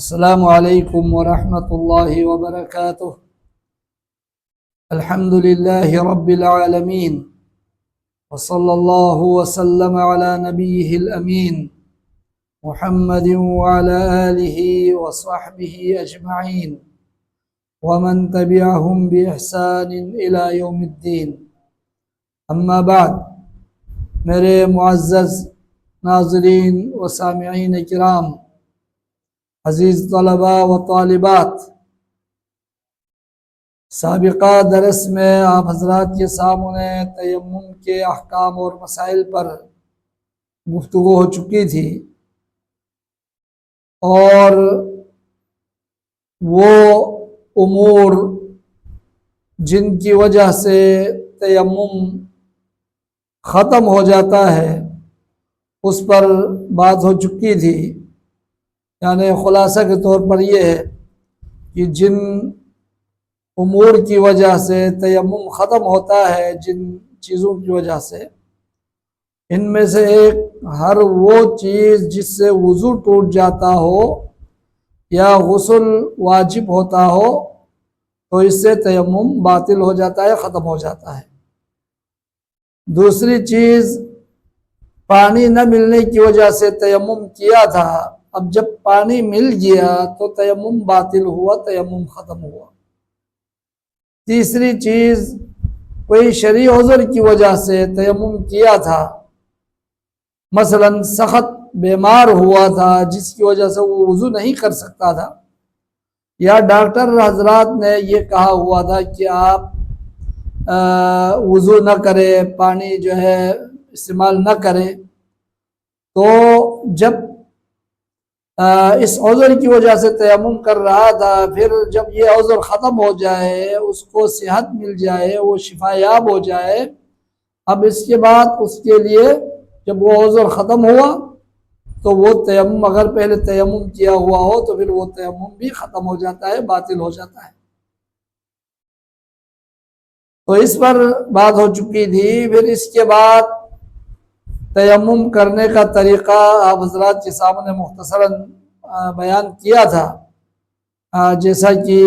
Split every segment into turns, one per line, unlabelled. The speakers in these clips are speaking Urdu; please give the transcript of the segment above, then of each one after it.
السلام علیکم ورحمۃ اللہ وبرکاتہ۔ الحمد للہ رب العالمین وصلی اللہ وسلم علی نبیہ الامین محمد وعلی آلہ وصحبہ اجمعین ومن تبعہم بإحسان الی یوم الدین۔ اما بعد، میرے معزز ناظرین و سامعین کرام، عزیز طلباء و طالبات، سابقہ درس میں آپ حضرات کے سامنے تیمم کے احکام اور مسائل پر گفتگو ہو چکی تھی، اور وہ امور جن کی وجہ سے تیمم ختم ہو جاتا ہے اس پر بات ہو چکی تھی۔ یعنی خلاصہ کے طور پر یہ ہے کہ جن امور کی وجہ سے تیمم ختم ہوتا ہے، جن چیزوں کی وجہ سے، ان میں سے ایک ہر وہ چیز جس سے وضو ٹوٹ جاتا ہو یا غسل واجب ہوتا ہو تو اس سے تیمم باطل ہو جاتا ہے، ختم ہو جاتا ہے۔ دوسری چیز، پانی نہ ملنے کی وجہ سے تیمم کیا تھا، اب جب پانی مل گیا تو تیمم باطل ہوا، تیمم ختم ہوا۔ تیسری چیز، کوئی شرعی عذر کی وجہ سے تیمم کیا تھا، مثلا سخت بیمار ہوا تھا جس کی وجہ سے وہ وضو نہیں کر سکتا تھا، یا ڈاکٹر حضرات نے یہ کہا ہوا تھا کہ آپ وضو نہ کریں، پانی جو ہے استعمال نہ کریں، تو جب اس عذر کی وجہ سے تیمم کر رہا تھا، پھر جب یہ عذر ختم ہو جائے، اس کو صحت مل جائے، وہ شفا یاب ہو جائے، اب اس کے بعد اس کے لیے جب وہ عذر ختم ہوا تو وہ تیمم، اگر پہلے تیمم کیا ہوا ہو تو پھر وہ تیمم بھی ختم ہو جاتا ہے، باطل ہو جاتا ہے۔ تو اس پر بات ہو چکی تھی۔ پھر اس کے بعد تیمم کرنے کا طریقہ آپ حضرات کے سامنے مختصراً بیان کیا تھا، جیسا کہ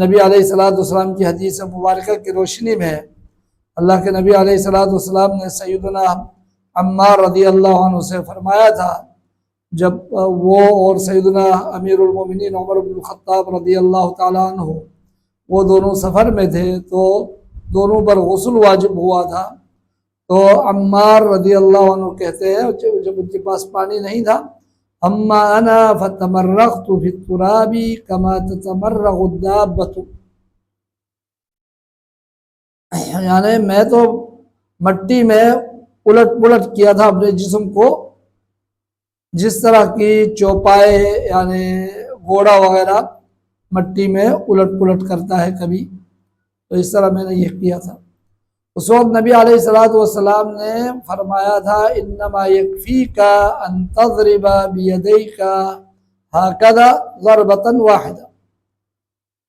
نبی علیہ السلام کی حدیث مبارکہ کی روشنی میں اللہ کے نبی علیہ السلام نے سیدنا عمار رضی اللہ عنہ سے فرمایا تھا، جب وہ اور سیدنا امیر المومنین عمر بن الخطاب رضی اللہ تعالیٰ عنہ وہ دونوں سفر میں تھے، تو دونوں پر غسل واجب ہوا تھا۔ تو عمار رضی اللہ عنہ کہتے ہیں جب ان کے پاس پانی نہیں تھا، اما انا فتمرغت فی التراب کما تتمرغ الدابۃ، یعنی میں تو مٹی میں الٹ پلٹ کیا تھا اپنے جسم کو، جس طرح کی چوپائے یعنی گھوڑا وغیرہ مٹی میں الٹ پلٹ کرتا ہے کبھی، تو اس طرح میں نے یہ کیا تھا۔ اس وقت نبی علیہ السلام نے فرمایا تھا، انما یکفیک ان تضرب بیدیک ہکذا ضربۃ واحدہ،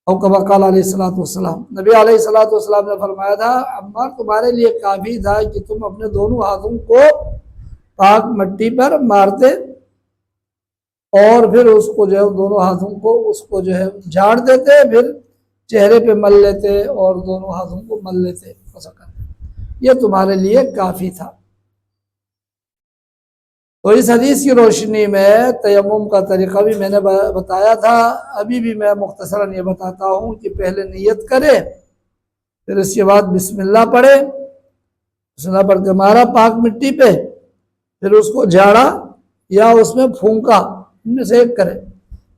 او کما قال علیہ السلام، نبی علیہ السلام نے فرمایا تھا، عمار تمہارے لیے کافی تھا کہ تم اپنے دونوں ہاتھوں کو پاک مٹی پر مارتے اور پھر اس کو جو ہے دونوں ہاتھوں کو اس کو جو ہے جھاڑ دیتے، پھر چہرے پہ مل لیتے اور دونوں ہاتھوں کو مل لیتے، یہ تمہارے لیے کافی تھا۔ تو اس حدیث کی روشنی میں تیمم کا طریقہ بھی میں نے بتایا تھا، ابھی بھی میں مختصراً یہ بتاتا ہوں کہ پہلے نیت کرے، پھر اس کے بعد بسم اللہ پڑھے، بسم اللہ پڑھ کے مارا پاک مٹی پہ، پھر اس کو جھاڑا یا اس میں پھونکا، ان میں سے ایک کرے۔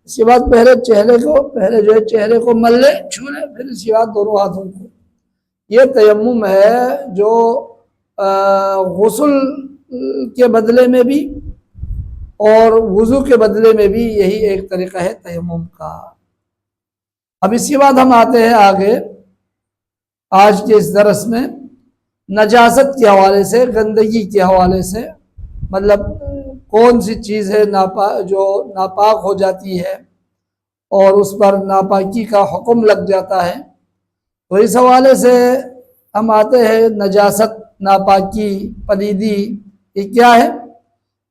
اس کے بعد پہلے چہرے کو مل لے، چھو لے، پھر اس کے بعد دونوں ہاتھوں کو۔ یہ تیمم ہے جو غسل کے بدلے میں بھی اور وضو کے بدلے میں بھی یہی ایک طریقہ ہے تیمم کا۔ اب اس کے بعد ہم آتے ہیں آگے آج کے اس درس میں نجاست کے حوالے سے، گندگی کے حوالے سے، مطلب کون سی چیز ہے جو ناپاک ہو جاتی ہے اور اس پر ناپاکی کا حکم لگ جاتا ہے۔ تو اس حوالے سے ہم آتے ہیں، نجاست، ناپاکی، پلیدی، یہ کیا ہے؟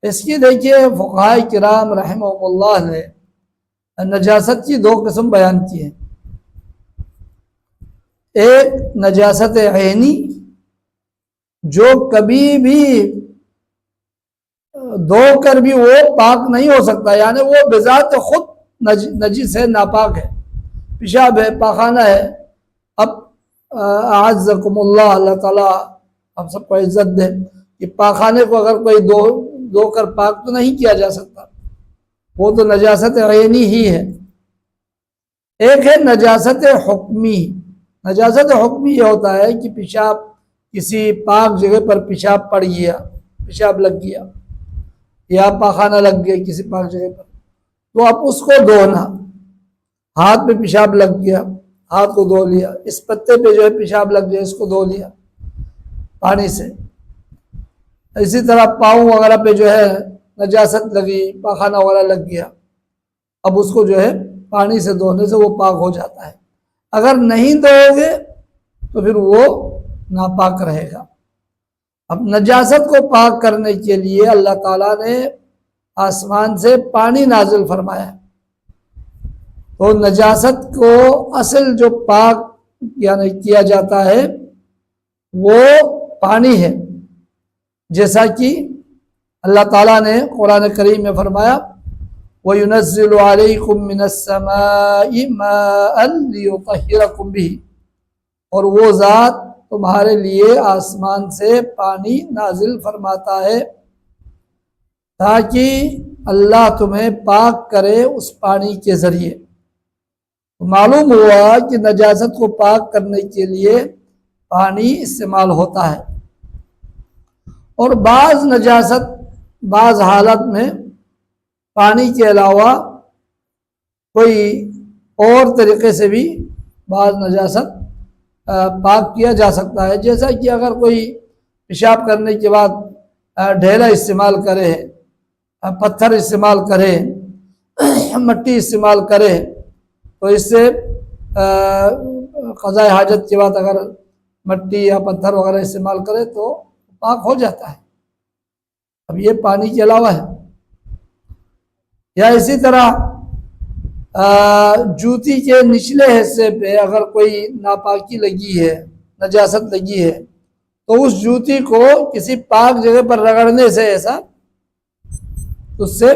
اس کی دیکھیے فقہاء کرام رحمہ اللہ نے نجاست کی دو قسم بیان کی ہیں. ایک نجاست عینی جو کبھی بھی دھو کر بھی وہ پاک نہیں ہو سکتا، یعنی وہ بذات خود نجس ہے، ناپاک ہے، پیشاب ہے، پاخانہ ہے. اب اعزکم اللہ، اللہ تعالیٰ ہم سب کو عزت دے کہ پاخانے کو اگر کوئی دھو کر پاک تو نہیں کیا جا سکتا، وہ تو نجاست عینی ہی ہے. ایک ہے نجاست حکمی. نجاست حکمی یہ ہوتا ہے کہ پیشاب کسی پاک جگہ پر پیشاب پڑ گیا، پیشاب لگ گیا یا پاخانہ لگ گیا کسی پاک جگہ پر، تو اب اس کو دھونا. ہاتھ پہ پیشاب لگ گیا، ہاتھ کو دھو لیا. اس پتے پہ جو ہے پیشاب لگ گیا، اس کو دھو لیا پانی سے. اسی طرح پاؤں وغیرہ پہ جو ہے نجاست لگی، پاخانہ وغیرہ لگ گیا، اب اس کو جو ہے پانی سے دھونے سے وہ پاک ہو جاتا ہے. اگر نہیں دھوؤ گے تو پھر وہ ناپاک رہے گا. اب نجاست کو پاک کرنے کے لیے اللہ تعالیٰ نے آسمان سے پانی نازل فرمایا. تو نجاست کو اصل جو پاک یعنی کیا جاتا ہے وہ پانی ہے، جیسا کہ اللہ تعالیٰ نے قرآن کریم میں فرمایا وَيُنَزِّلُ عَلَيْكُم مِّنَ السَّمَاءِ مَاءً لِيُطَهِّرَكُم بِهِ، اور وہ ذات تمہارے لیے آسمان سے پانی نازل فرماتا ہے تاکہ اللہ تمہیں پاک کرے اس پانی کے ذریعے. معلوم ہوا کہ نجاست کو پاک کرنے کے لیے پانی استعمال ہوتا ہے. اور بعض نجاست بعض حالت میں پانی کے علاوہ کوئی اور طریقے سے بھی بعض نجاست پاک کیا جا سکتا ہے. جیسا کہ اگر کوئی پیشاب کرنے کے بعد ڈھیلا استعمال کرے، پتھر استعمال کرے، مٹی استعمال کرے، تو اس سے قضاء حاجت کے بعد اگر مٹی یا پتھر وغیرہ استعمال کرے تو پاک ہو جاتا ہے. اب یہ پانی کے علاوہ ہے. یا اسی طرح جوتی کے نچلے حصے پہ اگر کوئی ناپاکی لگی ہے، نجاست لگی ہے، تو اس جوتی کو کسی پاک جگہ پر رگڑنے سے ایسا اس سے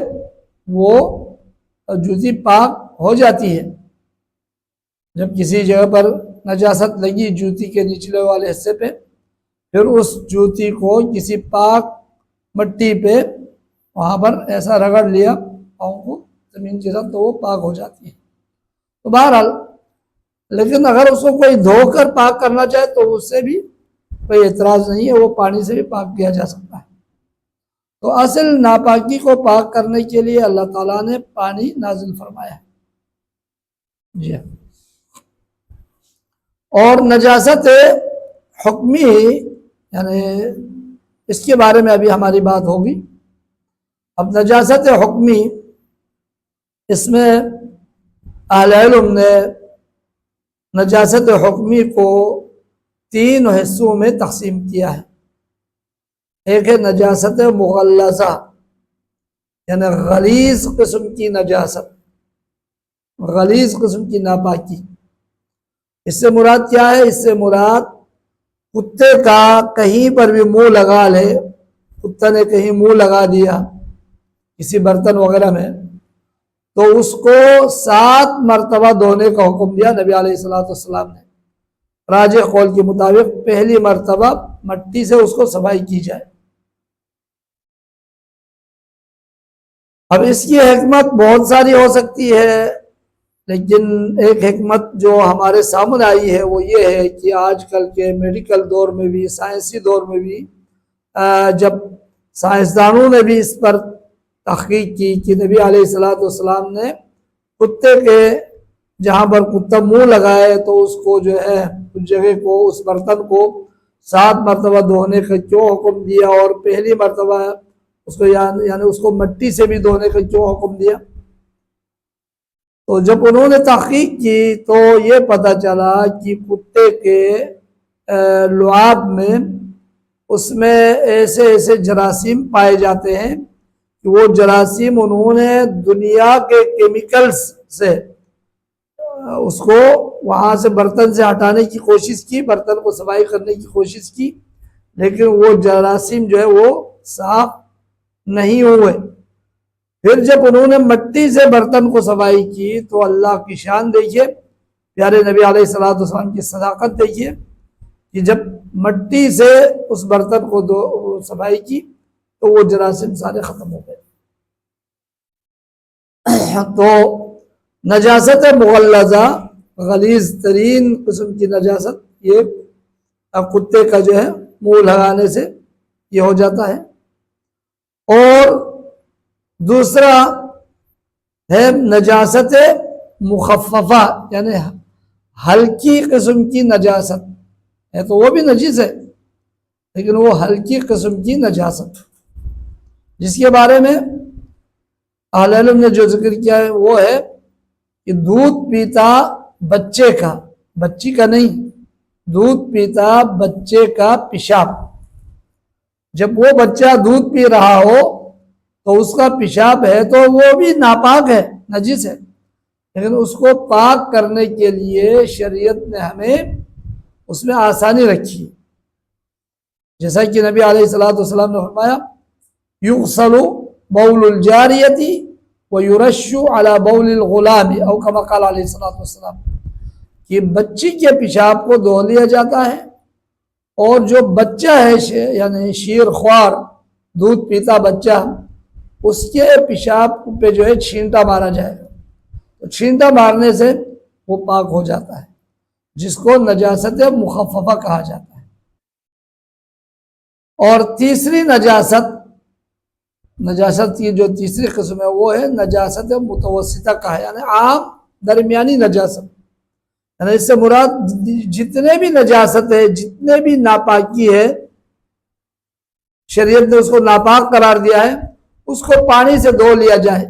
وہ جوتی پاک ہو جاتی ہے. جب کسی جگہ پر نجاست لگی جوتی کے نچلے والے حصے پہ، پھر اس جوتی کو کسی پاک مٹی پہ وہاں پر ایسا رگڑ لیا پاؤں کو زمین کے ساتھ، تو وہ پاک ہو جاتی ہے. تو بہرحال لیکن اگر اس کو کوئی دھو کر پاک کرنا چاہے تو اس سے بھی کوئی اعتراض نہیں ہے، وہ پانی سے بھی پاک کیا جا سکتا ہے. تو اصل ناپاکی کو پاک کرنے کے لیے اللہ تعالیٰ نے پانی نازل فرمایا. جی. اور نجاست حکمی یعنی اس کے بارے میں ابھی ہماری بات ہوگی. اب نجاست حکمی، اس میں اہل علم نے نجاست حکمی کو 3 حصوں میں تقسیم کیا ہے. ایک ہے نجاست مغلظہ، یعنی غلیظ قسم کی نجاست، غلیظ قسم کی ناپاکی. اس سے مراد کیا ہے؟ اس سے مراد کتے کا کہیں پر بھی منہ لگا لے، کتا نے کہیں منہ لگا دیا کسی برتن وغیرہ میں، تو اس کو 7 مرتبہ دھونے کا حکم دیا نبی علیہ السلام نے. راجح قول کے مطابق پہلی مرتبہ مٹی سے اس کو صفائی کی جائے. اب اس کی حکمت بہت ساری ہو سکتی ہے، لیکن ایک حکمت جو ہمارے سامنے آئی ہے وہ یہ ہے کہ آج کل کے میڈیکل دور میں بھی، سائنسی دور میں بھی، جب سائنسدانوں نے بھی اس پر تحقیق کی کہ نبی علیہ السلام نے کتے کے جہاں پر کتا منہ لگائے تو اس کو جو ہے اس جگہ کو، اس برتن کو 7 مرتبہ دھونے کا کیوں حکم دیا، اور پہلی مرتبہ اس کو یعنی اس کو مٹی سے بھی دھونے کا کیوں حکم دیا. تو جب انہوں نے تحقیق کی تو یہ پتہ چلا کہ کتے کے لعاب میں اس میں ایسے ایسے جراثیم پائے جاتے ہیں کہ وہ جراثیم انہوں نے دنیا کے کیمیکلز سے اس کو وہاں سے برتن سے ہٹانے کی کوشش کی، برتن کو صفائی کرنے کی کوشش کی، لیکن وہ جراثیم جو ہے وہ صاف نہیں ہوئے۔ پھر جب انہوں نے مٹی سے برتن کو صفائی کی تو اللہ کی شان دیکھیے، پیارے نبی علیہ السلام کی صداقت دیکھیے کہ جب مٹی سے اس برتن کو صفائی کی تو وہ جراثیم سارے ختم ہو گئے۔ تو نجاست مغلظہ، غلیظ ترین قسم کی نجاست، یہ کتے کا جو ہے منہ لگانے سے یہ ہو جاتا ہے۔ اور دوسرا ہے نجاست مخففہ، یعنی ہلکی قسم کی نجاست ہے، تو وہ بھی نجس ہے لیکن وہ ہلکی قسم کی نجاست، جس کے بارے میں اہل علم نے جو ذکر کیا ہے وہ ہے کہ دودھ پیتا بچے کا، بچی کا نہیں، دودھ پیتا بچے کا پیشاب، جب وہ بچہ دودھ پی رہا ہو تو اس کا پیشاب ہے تو وہ بھی ناپاک ہے، نجس ہے، لیکن اس کو پاک کرنے کے لیے شریعت نے ہمیں اس میں آسانی رکھی، جیسا کہ نبی علیہ السلام نے فرمایا یغسل بول الجاریتی ویرش علی بول الغلام، او کما قال علیہ السلام، کہ بچی کے پیشاب کو دھو لیا جاتا ہے، اور جو بچہ ہے یعنی شیر خوار دودھ پیتا بچہ، اس کے پیشاب پہ جو ہے چھینٹا مارا جائے گا، تو چھینٹا مارنے سے وہ پاک ہو جاتا ہے، جس کو نجاست مخففہ کہا جاتا ہے۔ اور تیسری نجاست کی جو تیسری قسم ہے وہ ہے نجاست متوسطہ کہا، یعنی عام درمیانی نجاست، یعنی اس سے مراد جتنے بھی نجاست ہے، جتنے بھی ناپاکی ہے، شریعت نے اس کو ناپاک قرار دیا ہے، اس کو پانی سے دھو لیا جائے،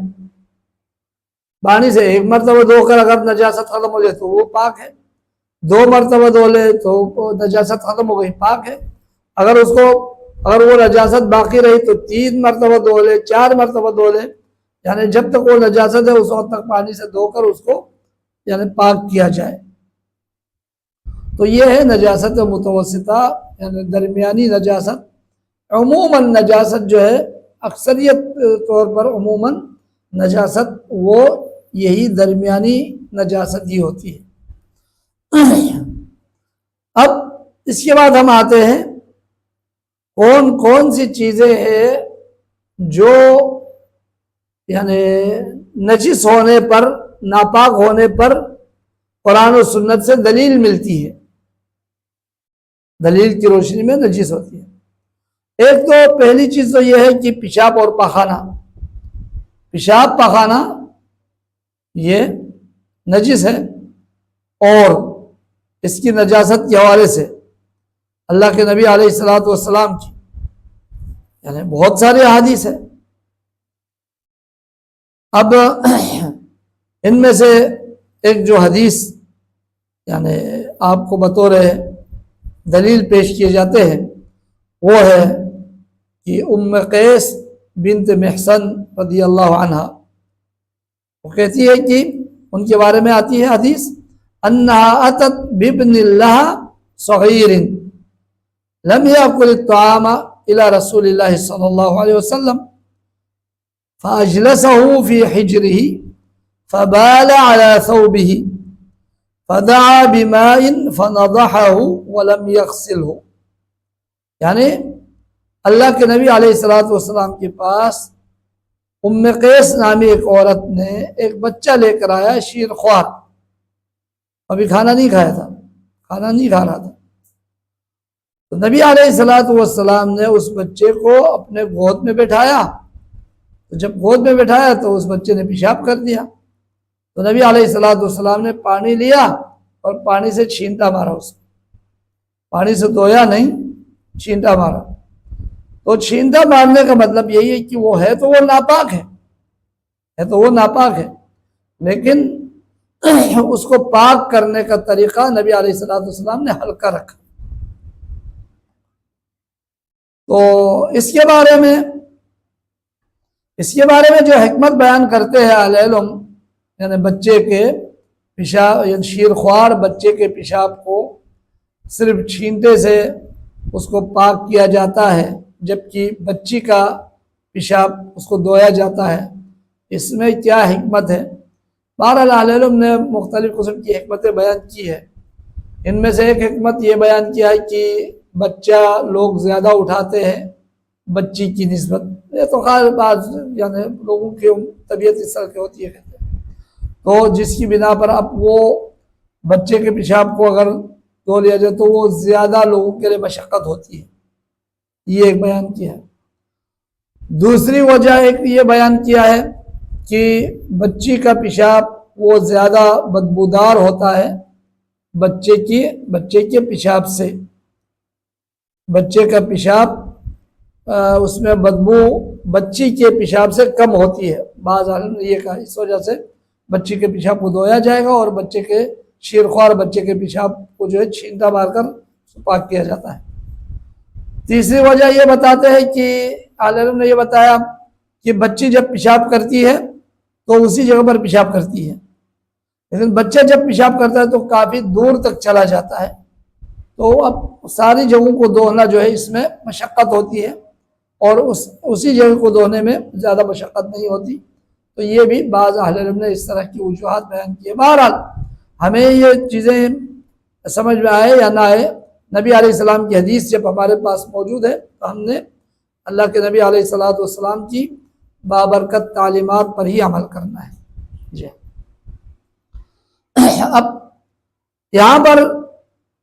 پانی سے ایک مرتبہ دھو کر اگر نجاست ختم ہو جائے تو وہ پاک ہے، 2 مرتبہ دھو لے تو نجاست ختم ہو گئی، پاک ہے، اگر وہ نجاست باقی رہی تو 3 مرتبہ دھو لے، 4 مرتبہ دھو لے، یعنی جب تک وہ نجاست ہے اس وقت تک پانی سے دھو کر اس کو یعنی پاک کیا جائے۔ تو یہ ہے نجاست متوسطہ، یعنی درمیانی نجاست۔ عموماً نجاست جو ہے اکثریت طور پر عموماً نجاست وہ یہی درمیانی نجاست ہی ہوتی ہے۔ اب اس کے بعد ہم آتے ہیں کون کون سی چیزیں ہیں جو یعنی نجس ہونے پر، ناپاک ہونے پر قرآن و سنت سے دلیل ملتی ہے، دلیل کی روشنی میں نجس ہوتی ہے۔ ایک تو پہلی چیز تو یہ ہے کہ پیشاب اور پاخانہ، پیشاب پاخانہ یہ نجس ہے، اور اس کی نجاست کے حوالے سے اللہ کے نبی علیہ السلام کی یعنی بہت سارے احادیث ہیں۔ اب ان میں سے ایک جو حدیث یعنی آپ کو بطور دلیل پیش کیے جاتے ہیں وہ ہے کہ ام قیس بنت محصن رضی اللہ عنہ، وہ کہتی ہے کہ ان کے بارے میں آتی ہے حدیث انہا اتت بابن اللہ صغیر لم یاکل الطعام الى رسول اللہ صلی اللہ علیہ وسلم فاجلسه في حجره فبال على ثوبه فدعا بماء فنضحه ولم يغسله، یعنی اللہ کے نبی علیہ السلام کے پاس ام قیس نامی ایک عورت نے ایک بچہ لے کر آیا، شیر خوار، ابھی کھانا نہیں کھایا تھا، کھانا نہیں کھا رہا تھا، تو نبی علیہ السلام نے اس بچے کو اپنے گود میں بٹھایا، تو جب گود میں بٹھایا تو اس بچے نے پیشاب کر دیا، تو نبی علیہ السلام نے پانی لیا اور پانی سے چھینٹا مارا، اس کو پانی سے دھویا نہیں، چھینٹا مارا، تو چھینٹا مارنے کا مطلب یہی ہے کہ وہ ہے تو وہ ناپاک ہے تو وہ ناپاک ہے، لیکن اس کو پاک کرنے کا طریقہ نبی علیہ السلام نے ہلکا رکھا۔ تو اس کے بارے میں جو حکمت بیان کرتے ہیں اہل علم یعنی بچے کے پیشاب، یعنی شیرخوار بچے کے پیشاب کو صرف چھینٹے سے اس کو پاک کیا جاتا ہے، جبکہ بچی کا پیشاب اس کو دھویا جاتا ہے۔ اس میں کیا حکمت ہے؟ بہرحال اہل علم نے مختلف قسم کی حکمتیں بیان کی ہے۔ ان میں سے ایک حکمت یہ بیان کیا ہے کہ بچہ لوگ زیادہ اٹھاتے ہیں بچی کی نسبت، یہ تو خیر بعض یعنی لوگوں کی طبیعت اس طرح کی ہوتی ہے، تو جس کی بنا پر اب وہ بچے کے پیشاب کو اگر دھو لیا جائے تو وہ زیادہ لوگوں کے لیے مشقت ہوتی ہے، یہ ایک بیان کیا ہے۔ دوسری وجہ ایک یہ بیان کیا ہے کہ بچی کا پیشاب وہ زیادہ بدبودار ہوتا ہے بچے کے پیشاب سے، بچے کا پیشاب اس میں بدبو بچی کے پیشاب سے کم ہوتی ہے۔ بعض عالم نے یہ کہا اس وجہ سے بچی کے پیشاب کو دھویا جائے گا اور بچے کے شیرخوار بچے کے پیشاب کو جو ہے چھینٹا مار کر پاک کیا جاتا ہے۔ تیسری وجہ یہ بتاتے ہیں کہ اہل علم نے یہ بتایا کہ بچی جب پیشاب کرتی ہے تو اسی جگہ پر پیشاب کرتی ہے، لیکن بچہ جب پیشاب کرتا ہے تو کافی دور تک چلا جاتا ہے، تو اب ساری جگہوں کو دھونا جو ہے اس میں مشقت ہوتی ہے، اور اسی جگہ کو دھونے میں زیادہ مشقت نہیں ہوتی۔ تو یہ بھی بعض اہل علم نے اس طرح کی وجوہات بیان کی ہے۔ بہرحال ہمیں یہ چیزیں سمجھ میں آئے یا نہ آئے، نبی علیہ السلام کی حدیث جب ہمارے پاس موجود ہے تو ہم نے اللہ کے نبی علیہ السلام کی بابرکت تعلیمات پر ہی عمل کرنا ہے۔ جی اب یہاں پر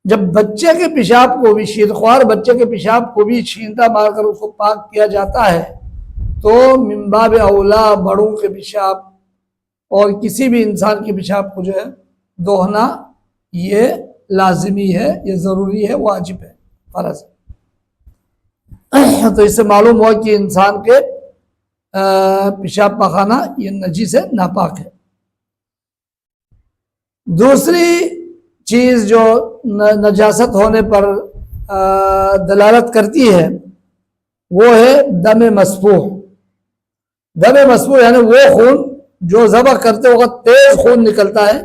جب بچے کے پیشاب کو بھی، شیرخوار بچے کے پیشاب کو بھی چھینٹا مار کر اس کو پاک کیا جاتا ہے، تو من باب اولا بڑوں کے پیشاب اور کسی بھی انسان کے پیشاب کو جو ہے دھونا یہ لازمی ہے، یہ ضروری ہے، واجب ہے، فرض ہے۔ تو اس سے معلوم ہوا کہ انسان کے پیشاب پاخانہ یہ نجس ہے، ناپاک ہے۔ دوسری چیز جو نجاست ہونے پر دلالت کرتی ہے وہ ہے دم مسفوح۔ دم مسفوح یعنی وہ خون جو ذبح کرتے وقت تیز خون نکلتا ہے،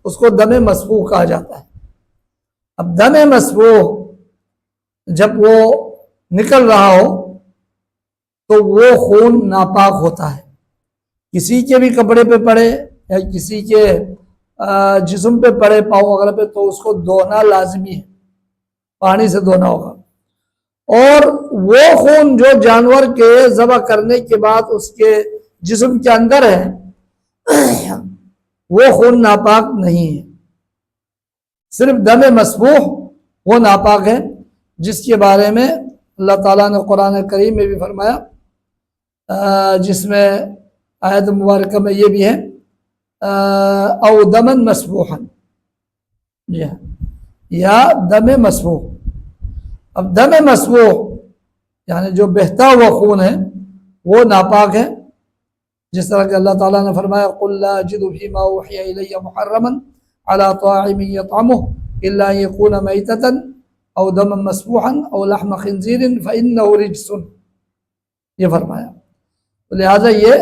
اس کو دم مسفوح کہا جاتا ہے۔ اب دم مسفوح جب وہ نکل رہا ہو تو وہ خون ناپاک ہوتا ہے، کسی کے بھی کپڑے پہ پڑے یا کسی کے جسم پہ پڑے، پاؤں وغیرہ پہ، تو اس کو دھونا لازمی ہے، پانی سے دھونا ہوگا۔ اور وہ خون جو جانور کے ذبح کرنے کے بعد اس کے جسم کے اندر ہے وہ خون ناپاک نہیں ہے، صرف دم مسفوح وہ ناپاک ہے، جس کے بارے میں اللہ تعالیٰ نے قرآن کریم میں بھی فرمایا، جس میں آیت مبارکہ میں یہ بھی ہے او دمن مسفوحا، جی ہاں، یا دم مسفوح۔ اب دم مسفوح یعنی جو بہتا ہوا خون ہے وہ ناپاک ہے، جس طرح کہ اللہ تعالیٰ نے فرمایا قُلْ لَا أَجِدُ فِي مَا أُوحِيَ إِلَيَّ مُحَرَّمًا عَلَىٰ طَاعِمٍ يَطْعَمُهُ إِلَّا أَن يَكُونَ مَيْتَةً أَوْ دَمًا مَسْفُوحًا أَوْ لَحْمَ خِنزِيرٍ فَإِنَّهُ رِجْسٌ، یہ فرمایا۔ تو لہٰذا یہ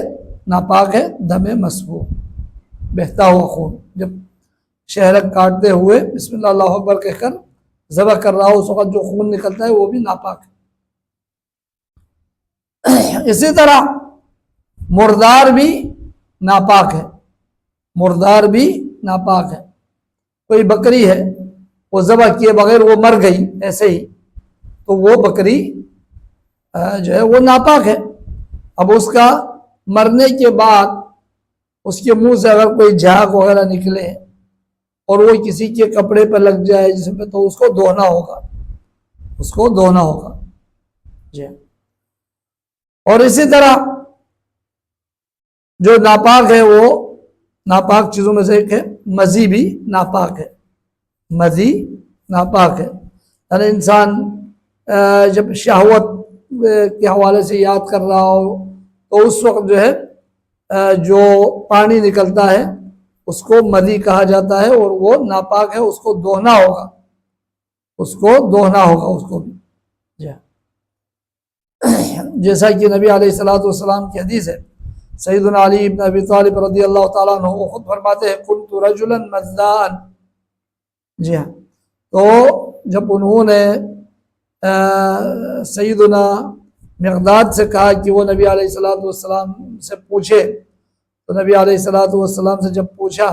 ناپاک ہے، دم مسفوح، بہتا ہوا خون، جب شہرک کاٹتے ہوئے بسم اللہ اللہ اکبر کہہ کر ذبح کر رہا ہو اس وقت جو خون نکلتا ہے وہ بھی ناپاک ہے۔ اسی طرح مردار بھی ناپاک ہے، مردار بھی ناپاک ہے۔ کوئی بکری ہے وہ ذبح کیے بغیر وہ مر گئی ایسے ہی، تو وہ بکری جو ہے وہ ناپاک ہے۔ اب اس کا مرنے کے بعد اس کے منہ سے اگر کوئی جھاگ وغیرہ نکلے اور وہ کسی کے کپڑے پہ لگ جائے جس پہ، تو اس کو دھونا ہوگا، اس کو دھونا ہوگا، جی۔ اور اسی طرح جو ناپاک ہے وہ ناپاک چیزوں میں سے ایک ہے مزی، بھی ناپاک ہے، مزی ناپاک ہے۔ یعنی انسان جب شہوت کے حوالے سے یاد کر رہا ہو تو اس وقت جو ہے جو پانی نکلتا ہے اس کو مزی کہا جاتا ہے، اور وہ ناپاک ہے، اس کو دھونا ہوگا، اس کو دھونا ہوگا، اس کو بھی، جی۔ جیسا کہ نبی علیہ السلام کی حدیث ہے سیدنا علی بن ابی طالب رضی اللہ تعالیٰ عنہ وہ خود فرماتے ہیں کنت رجلا مذاءً. جی ہاں، تو جب انہوں نے سیدنا مقداد سے کہا کہ وہ نبی علیہ الصلوۃ والسلام سے پوچھے، تو نبی علیہ الصلوۃ والسلام سے جب پوچھا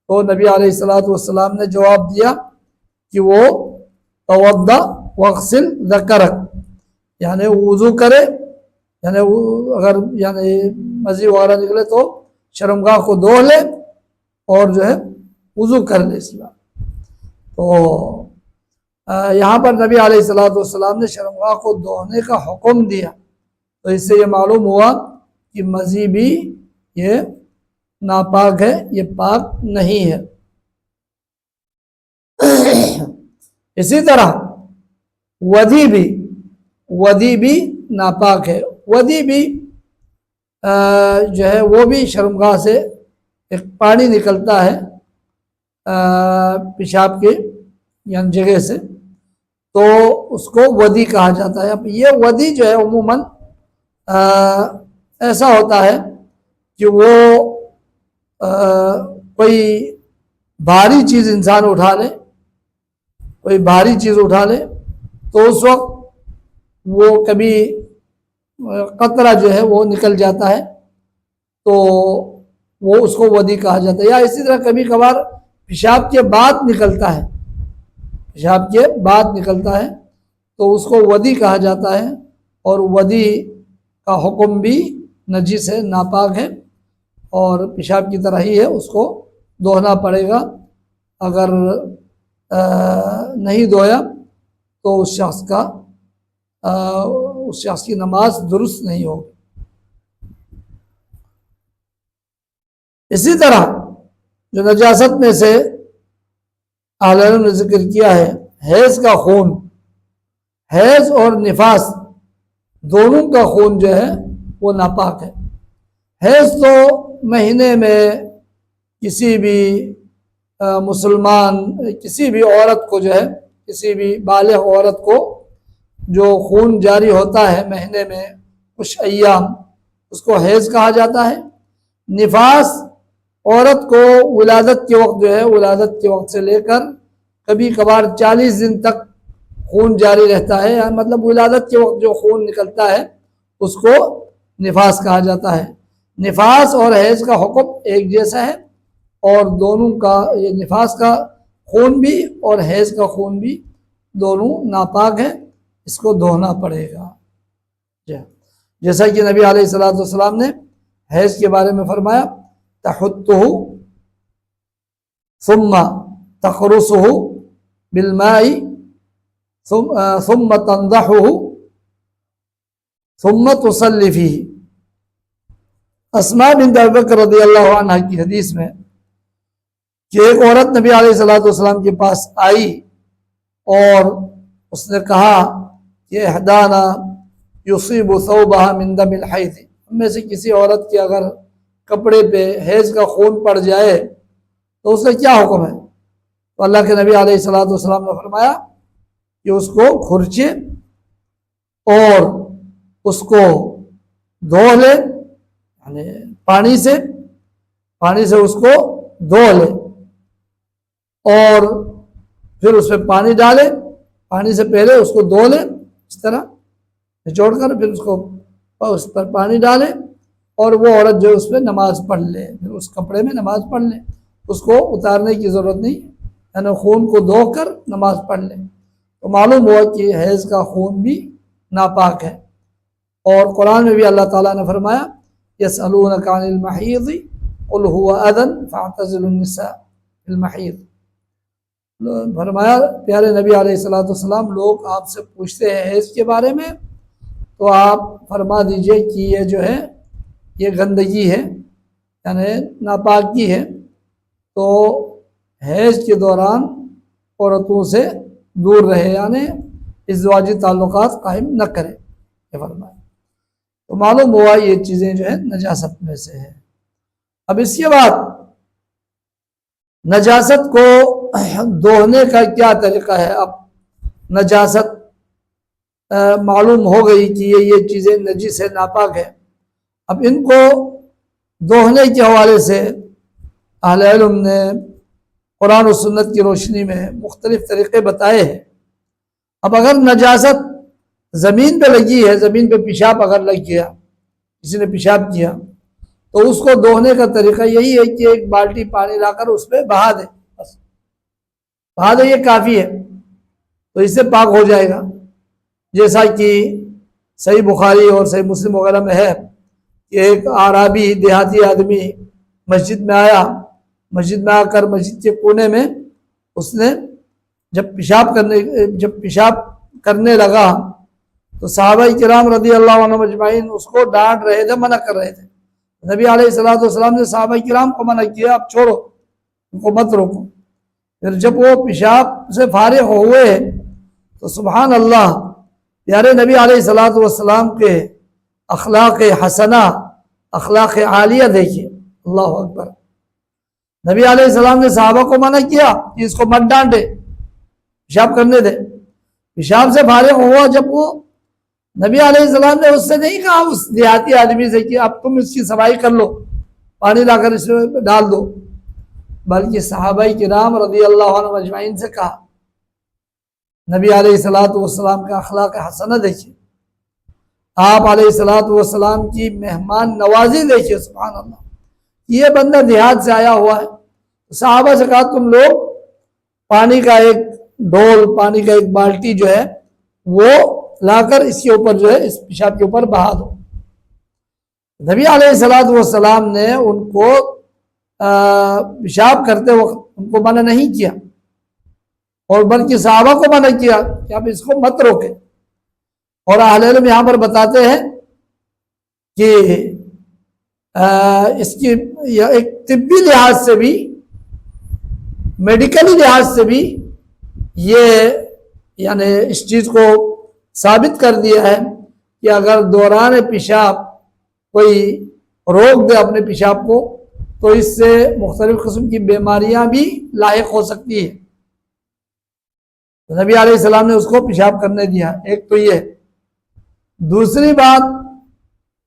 تو نبی علیہ الصلوۃ والسلام نے جواب دیا کہ وہ توضأ واغسل ذکرک، یعنی وضو کرے، یعنی اگر یعنی مزی وغیرہ نکلے تو شرمگاہ کو دھو لے اور جو ہے وضو کر لے. اس بات تو یہاں پر نبی علیہ الصلوۃ والسلام نے شرمگاہ کو دھونے کا حکم دیا، تو اس سے یہ معلوم ہوا کہ مزی بھی یہ ناپاک ہے، یہ پاک نہیں ہے. اسی طرح ودی بھی ناپاک ہے. ودی بھی جو ہے وہ بھی شرمگاہ سے ایک پانی نکلتا ہے پیشاب کے یعنی جگہ سے، تو اس کو ودی کہا جاتا ہے. اب یہ ودی جو ہے عموماً ایسا ہوتا ہے کہ وہ کوئی بھاری چیز انسان اٹھا لے، کوئی بھاری چیز اٹھا لے تو اس وقت وہ کبھی قطرہ جو ہے وہ نکل جاتا ہے تو وہ اس کو ودی کہا جاتا ہے. یا اسی طرح کبھی کبھار پیشاب کے بعد نکلتا ہے، پیشاب کے بعد نکلتا ہے تو اس کو ودی کہا جاتا ہے. اور ودی کا حکم بھی نجس ہے، ناپاک ہے، اور پیشاب کی طرح ہی ہے، اس کو دھونا پڑے گا. اگر نہیں دھویا تو اس شخص کی نماز درست نہیں ہوگی. اسی طرح جو نجاست میں سے اہل علم نے ذکر کیا ہے، حیض کا خون، حیض اور نفاس دونوں کا خون جو ہے وہ ناپاک ہے. حیض تو مہینے میں کسی بھی مسلمان کسی بھی عورت کو جو ہے، کسی بھی بالغ عورت کو جو خون جاری ہوتا ہے مہینے میں کچھ ایام، اس کو حیض کہا جاتا ہے. نفاس عورت کو ولادت کے وقت جو ہے، ولادت کے وقت سے لے کر کبھی کبھار 40 دن تک خون جاری رہتا ہے، مطلب ولادت کے وقت جو خون نکلتا ہے اس کو نفاس کہا جاتا ہے. نفاس اور حیض کا حکم ایک جیسا ہے، اور دونوں کا یہ نفاس کا خون بھی اور حیض کا خون بھی دونوں ناپاک ہیں، اس کو دھونا پڑے گا. جیسا کہ نبی علیہ الصلوۃ والسلام نے حیض کے بارے میں فرمایا تحتہ ثم تخرسہ بالماء ثم تنضحہ ثم تصلی فیہ. اسماء بنت ابی بکر رضی اللہ عنہ کی حدیث میں کہ ایک عورت نبی علیہ الصلوۃ والسلام کے پاس آئی اور اس نے کہا کہ احدانا یصیب ثوبها من دم الحیض، ہم میں سے کسی عورت کے اگر کپڑے پہ حیض کا خون پڑ جائے تو اس کا کیا حکم ہے؟ تو اللہ کے نبی علیہ الصلوۃ والسلام نے فرمایا کہ اس کو کھرچے اور اس کو دھو لے، یعنی پانی سے اس کو دھو لے اور پھر اس پہ پانی ڈالے، پانی سے پہلے اس کو دھو لے، اس طرح نچوڑ کر پھر اس پر پانی ڈالے اور وہ عورت جو اس پہ نماز پڑھ لے، پھر اس کپڑے میں نماز پڑھ لے، اس کو اتارنے کی ضرورت نہیں، یعنی خون کو دھو کر نماز پڑھ لے. تو معلوم ہوا کہ حیض کا خون بھی ناپاک ہے. اور قرآن میں بھی اللہ تعالیٰ نے فرمایا یسألونک عن المحیض قل هو اذى فاعتزلوا النساء فی المحیض. فرمایا پیارے نبی علیہ الصلوۃ والسلام لوگ آپ سے پوچھتے ہیں حیض کے بارے میں، تو آپ فرما دیجئے کہ یہ جو ہے یہ گندگی ہے، یعنی ناپاکی ہے، تو حیض کے دوران عورتوں سے دور رہے، یعنی ازدواجی تعلقات قائم نہ کرے، یہ فرمایا. تو معلوم ہوا یہ چیزیں جو ہے نجاست میں سے ہے. اب اس کے بعد نجاست کو دھونے کا کیا طریقہ ہے؟ اب نجاست معلوم ہو گئی کہ یہ چیزیں نجس ہے، ناپاک ہے. اب ان کو دوہنے کے حوالے سے اہل علم نے قرآن و سنت کی روشنی میں مختلف طریقے بتائے ہیں۔ اب اگر نجاست زمین پہ لگی ہے، زمین پہ پیشاب اگر لگ گیا، کسی نے پیشاب کیا، تو اس کو دوہنے کا طریقہ یہی ہے کہ ایک بالٹی پانی لا کر اس پہ بہا دے، بس بہا دے، یہ کافی ہے، تو اس سے پاک ہو جائے گا۔ جیسا کہ صحیح بخاری اور صحیح مسلم وغیرہ میں ہے کہ ایک اعرابی دیہاتی آدمی مسجد میں آیا، مسجد میں آ کر مسجد کے کونے میں اس نے جب پیشاب کرنے لگا تو صحابہ کرام رضی اللہ عنہ اجمعین اس کو ڈانٹ رہے تھے، منع کر رہے تھے۔ نبی علیہ السلام نے صحابہ کرام کو منع کیا، اب چھوڑو، ان کو مت روکو۔ پھر جب وہ پیشاب سے فارغ ہوئے تو سبحان اللہ، پیارے نبی علیہ السلام کے اخلاق حسنہ، اخلاق عالیہ دیکھیے، اللہ اکبر۔ نبی علیہ السلام نے صحابہ کو منع کیا کہ اس کو مت ڈانٹے، پیشاب کرنے دے۔ پیشاب سے فارغ ہوا جب وہ، نبی علیہ السلام نے اس سے نہیں کہا اس دیہاتی آدمی سے کہ اب تم اس کی صفائی کر لو، پانی لا کر اس میں ڈال دو، بلکہ صحابہ کرام رضی اللہ عنہ اجمعین سے کہا۔ نبی علیہ السلام کا اخلاق حسنہ دیکھیے، آپ علیہ السلام کی مہمان نوازی دیکھیے، سبحان اللہ۔ یہ بندہ دیہات سے آیا ہوا ہے، صحابہ سے کہا تم لوگ پانی کا ایک ڈول، پانی کا ایک بالٹی جو ہے وہ لا کر اس کے اوپر جو ہے اس پیشاب کے اوپر بہا دو۔ نبی علیہ السلام نے ان کو پیشاب کرتے وقت ان کو منع نہیں کیا، اور بلکہ صحابہ کو منع کیا کہ آپ اس کو مت روکیں۔ اور اہل علم یہاں پر بتاتے ہیں کہ اس کی ایک طبی لحاظ سے بھی، میڈیکلی لحاظ سے بھی یہ یعنی اس چیز کو ثابت کر دیا ہے کہ اگر دوران پیشاب کوئی روک دے اپنے پیشاب کو تو اس سے مختلف قسم کی بیماریاں بھی لاحق ہو سکتی ہے۔ نبی علیہ السلام نے اس کو پیشاب کرنے دیا، ایک تو یہ۔ دوسری بات،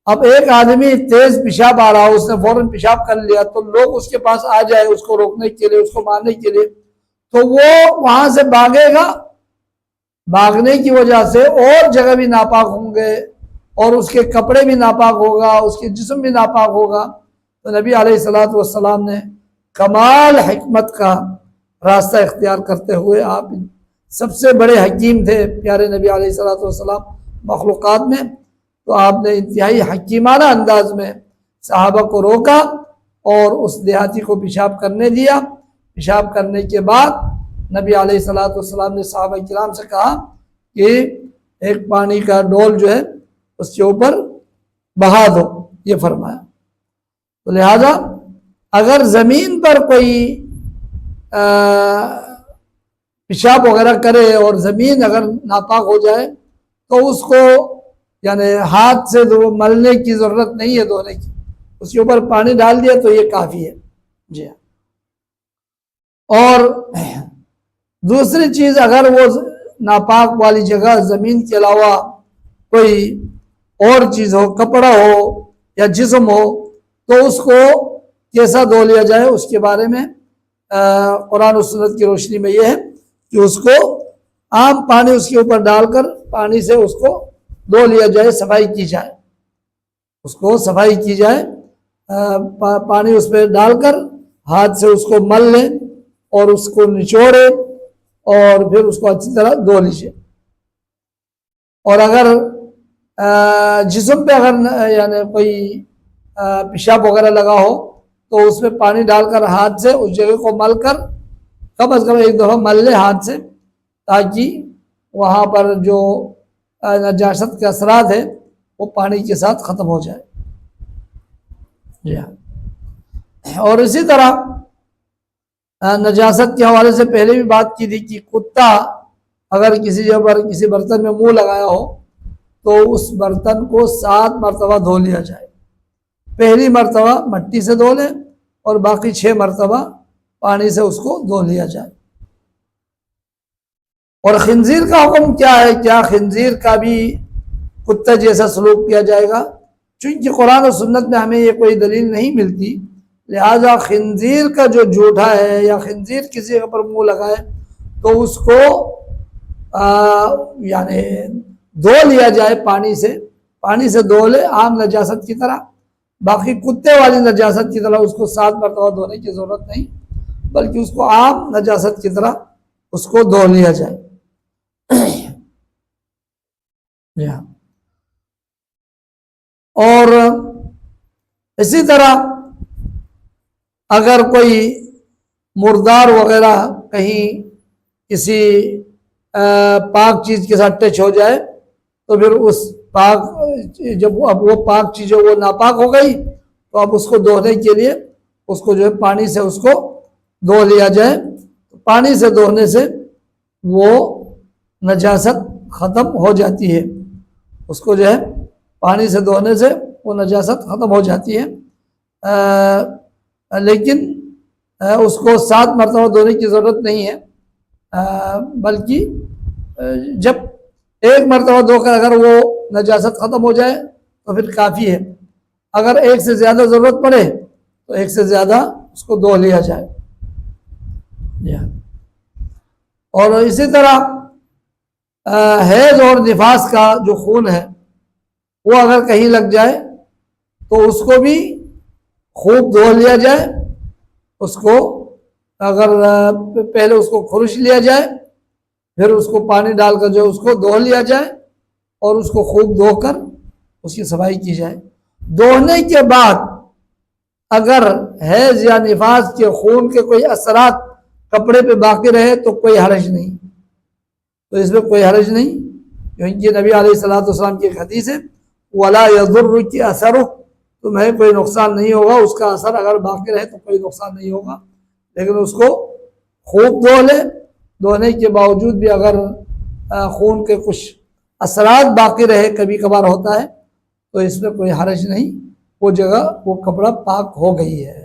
اب ایک آدمی تیز پیشاب آ رہا ہو، اس نے فوراً پیشاب کر لیا، تو لوگ اس کے پاس آ جائے اس کو روکنے کے لیے، اس کو مارنے کے لیے، تو وہ وہاں سے بھاگے گا، بھاگنے کی وجہ سے اور جگہ بھی ناپاک ہوں گے، اور اس کے کپڑے بھی ناپاک ہوگا، اس کے جسم بھی ناپاک ہوگا۔ تو نبی علیہ السلام نے کمال حکمت کا راستہ اختیار کرتے ہوئے، آپ سب سے بڑے حکیم تھے پیارے نبی علیہ السلام مخلوقات میں، تو آپ نے انتہائی حکیمانہ انداز میں صحابہ کو روکا اور اس دیہاتی کو پیشاب کرنے دیا۔ پیشاب کرنے کے بعد نبی علیہ السلام نے صحابہ کرام سے کہا کہ ایک پانی کا ڈول جو ہے اس کے اوپر بہا دو، یہ فرمایا۔ تو لہذا اگر زمین پر کوئی پیشاب وغیرہ کرے اور زمین اگر ناپاک ہو جائے تو اس کو یعنی ہاتھ سے ملنے کی ضرورت نہیں ہے، دھونے کی، اس کے اوپر پانی ڈال دیا تو یہ کافی ہے۔ جی ہاں۔ اور دوسری چیز، اگر وہ ناپاک والی جگہ زمین کے علاوہ کوئی اور چیز ہو، کپڑا ہو یا جسم ہو، تو اس کو کیسا دھو لیا جائے، اس کے بارے میں قرآن و سنت کی روشنی میں یہ ہے کہ اس کو عام پانی اس کے اوپر ڈال کر پانی سے اس کو دھو لیا جائے، صفائی کی جائے، اس کو صفائی کی جائے، پانی اس پہ ڈال کر ہاتھ سے اس کو مل لیں اور اس کو نچوڑے اور پھر اس کو اچھی طرح دھو لیجیے۔ اور اگر جسم پہ اگر یعنی کوئی پیشاب وغیرہ لگا ہو تو اس میں پانی ڈال کر ہاتھ سے اس جگہ کو مل کر کم از کم ایک دفعہ مل لے ہاتھ سے، تاکہ وہاں پر جو نجاست کے اثرات ہیں وہ پانی کے ساتھ ختم ہو جائے۔ جی ہاں۔ اور اسی طرح نجاست کے حوالے سے پہلے بھی بات کی تھی کہ کتا اگر کسی جگہ پر کسی برتن میں منہ لگایا ہو تو اس برتن کو 7 مرتبہ دھو لیا جائے۔ پہلی مرتبہ مٹی سے دھو لیں اور باقی 6 مرتبہ پانی سے اس کو دھو لیا جائے۔ اور خنزیر کا حکم کیا ہے؟ کیا خنزیر کا بھی کتے جیسا سلوک کیا جائے گا؟ چونکہ قرآن و سنت میں ہمیں یہ کوئی دلیل نہیں ملتی، لہٰذا خنزیر کا جو جوٹھا ہے یا خنزیر کسی پر منہ لگائے تو اس کو یعنی دھو لیا جائے، پانی سے دھو لے عام نجاست کی طرح، باقی کتے والی نجاست کی طرح اس کو 7 مرتبہ دھونے کی ضرورت نہیں، بلکہ اس کو عام نجاست کی طرح اس کو دھو لیا جائے۔ اور اسی طرح اگر کوئی مردار وغیرہ کہیں کسی پاک چیز کے ساتھ ٹچ ہو جائے تو پھر اس پاک جب اب وہ پاک چیز وہ ناپاک ہو گئی تو اب اس کو دھونے کے لیے اس کو جو ہے پانی سے اس کو دھو لیا جائے۔ پانی سے دھونے سے وہ نجاست ختم ہو جاتی ہے، اس کو جو ہے پانی سے دھونے سے وہ نجاست ختم ہو جاتی ہے، لیکن اس کو 7 مرتبہ دھونے کی ضرورت نہیں ہے، بلکہ جب 1 مرتبہ دھو کر اگر وہ نجاست ختم ہو جائے تو پھر کافی ہے، اگر 1 سے زیادہ ضرورت پڑے تو 1 سے زیادہ اس کو دھو لیا جائے۔ اور اسی طرح حیض اور نفاس کا جو خون ہے وہ اگر کہیں لگ جائے تو اس کو بھی خوب دھو لیا جائے، اس کو اگر پہلے اس کو کھرچ لیا جائے، پھر اس کو پانی ڈال کر جو اس کو دھو لیا جائے اور اس کو خوب دھو کر اس کی صفائی کی جائے۔ دھونے کے بعد اگر حیض یا نفاس کے خون کے کوئی اثرات کپڑے پہ باقی رہے تو کوئی حرج نہیں، تو اس میں کوئی حرج نہیں، کیونکہ نبی علیہ الصلوۃ والسلام کی ایک حدیث ہے وَلَا يَضُرُّكِ أَثَرُهُ، تمہیں کوئی نقصان نہیں ہوگا، اس کا اثر اگر باقی رہے تو کوئی نقصان نہیں ہوگا، لیکن اس کو خوب دھو لے۔ دھونے کے باوجود بھی اگر خون کے کچھ اثرات باقی رہے، کبھی کبھار ہوتا ہے، تو اس میں کوئی حرج نہیں، وہ جگہ وہ کپڑا پاک ہو گئی ہے،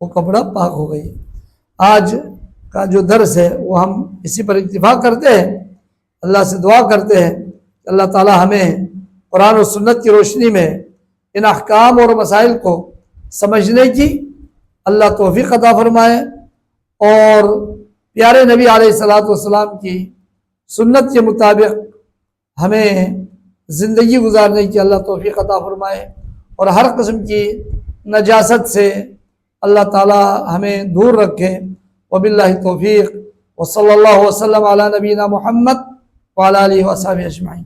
وہ کپڑا پاک ہو گئی ہے۔ آج کا جو درس ہے وہ ہم اسی پر اتفاق کرتے ہیں، اللہ سے دعا کرتے ہیں کہ اللہ تعالی ہمیں قرآن و سنت کی روشنی میں ان احکام اور مسائل کو سمجھنے کی اللہ توفیق عطا فرمائے، اور پیارے نبی علیہ الصلوۃ والسلام کی سنت کے مطابق ہمیں زندگی گزارنے کی اللہ توفیق عطا فرمائے، اور ہر قسم کی نجاست سے اللہ تعالی ہمیں دور رکھے۔ وباللہ توفیق، وصلی اللہ وسلم علی نبینا محمد وعلی آلہ وصحبہ اجمعین۔